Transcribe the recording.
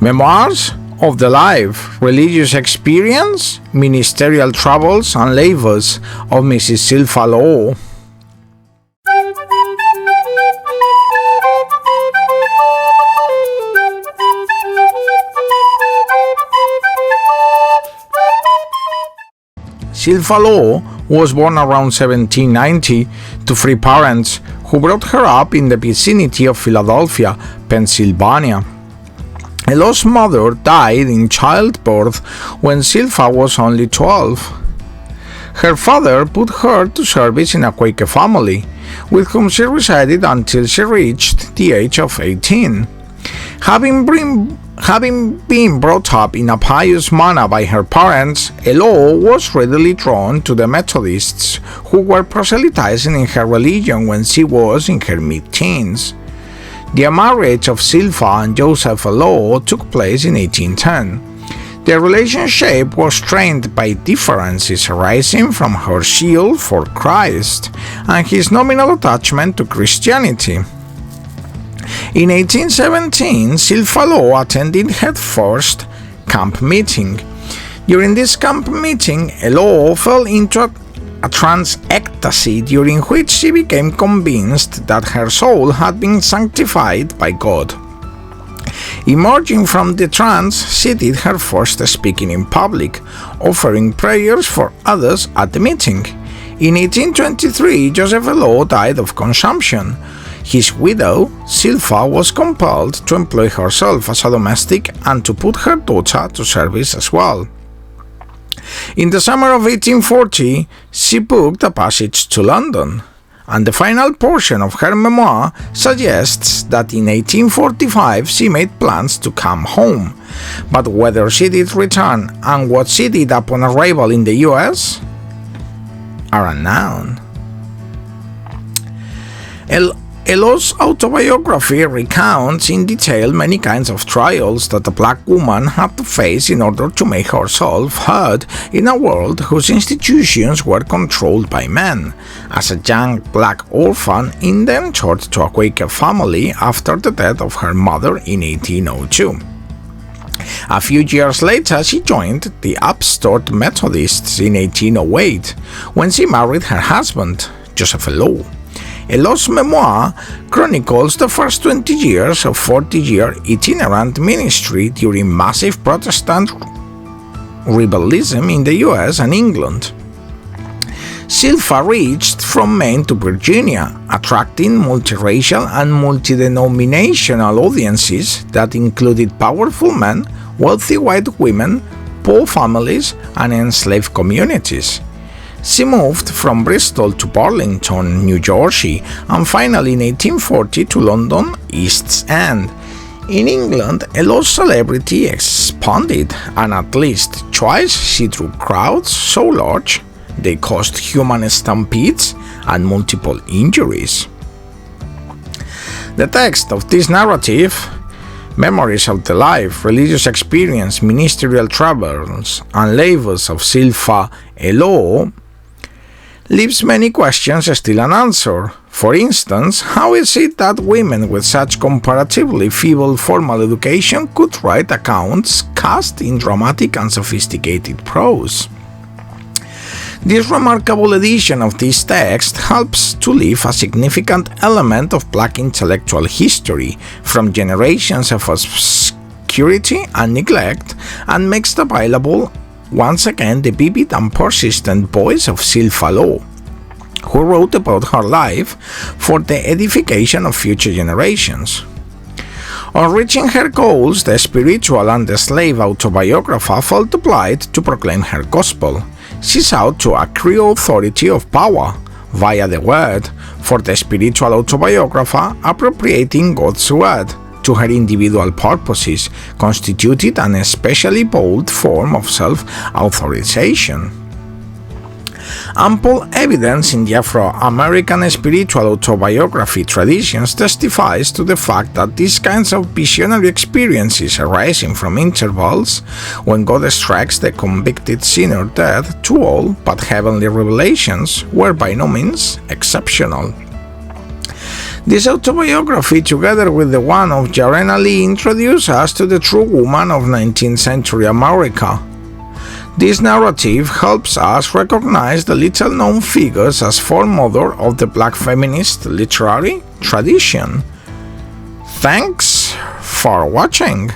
Memoirs of the life, religious experience, ministerial troubles and labors of Mrs Zilpha Elaw. Zilpha Elaw was born around 1790 to three parents who brought her up in the vicinity of Philadelphia, Pennsylvania. Elaw's mother died in childbirth when Zilpha was only 12. Her father put her to service in a Quaker family, with whom she resided until she reached the age of 18. Having been brought up in a pious manner by her parents, Elaw was readily drawn to the Methodists, who were proselytizing in her religion when she was in her mid-teens. The marriage of Zilpha and Joseph Elaw took place in 1810. Their relationship was strained by differences arising from her zeal for Christ and his nominal attachment to Christianity. In 1817, Zilpha Elaw attended her first camp meeting. During this camp meeting, Elaw fell into a trance ecstasy during which she became convinced that her soul had been sanctified by God. Emerging from the trance, she did her first speaking in public, offering prayers for others at the meeting. In 1823, Joseph Elaw died of consumption. His widow, Zilpha, was compelled to employ herself as a domestic and to put her daughter to service as well. In the summer of 1840, she booked a passage to London, and the final portion of her memoir suggests that in 1845 she made plans to come home, but whether she did return and what she did upon arrival in the US are unknown. Elaw's autobiography recounts in detail many kinds of trials that a black woman had to face in order to make herself heard in a world whose institutions were controlled by men. As a young black orphan, indentured to a Quaker family after the death of her mother in 1802. A few years later, she joined the upstart Methodists in 1808, when she married her husband, Joseph Elaw. Elaw's memoir chronicles the first 20 years of 40-year itinerant ministry during massive Protestant rebellism in the US and England. Zilpha reached from Maine to Virginia, attracting multiracial and multi-denominational audiences that included powerful men, wealthy white women, poor families, and enslaved communities. She moved from Bristol to Burlington, New Jersey, and finally in 1840 to London East End. In England, Elaw's celebrity expanded, and at least twice she drew crowds so large they caused human stampedes and multiple injuries. The text of this narrative, Memoirs of the life, religious experience, ministerial travels, and labors of Zilpha Elaw, leaves many questions still unanswered. For instance, how is it that women with such comparatively feeble formal education could write accounts cast in dramatic and sophisticated prose? This remarkable edition of this text helps to leave a significant element of black intellectual history from generations of obscurity and neglect, and makes available once again the vivid and persistent voice of Zilpha Elaw, who wrote about her life for the edification of future generations. On reaching her goals, the spiritual and the slave autobiographer felt obliged to proclaim her gospel. She sought to accrue authority of power via the word, for the spiritual autobiographer appropriating God's word to her individual purposes constituted an especially bold form of self-authorization. Ample evidence in the Afro-American spiritual autobiography traditions testifies to the fact that these kinds of visionary experiences arising from intervals when God strikes the convicted sinner dead to all but heavenly revelations were by no means exceptional. This autobiography, together with the one of Jarena Lee, introduces us to the true woman of 19th century America. This narrative helps us recognize the little-known figures as foremother of the black feminist literary tradition. Thanks for watching.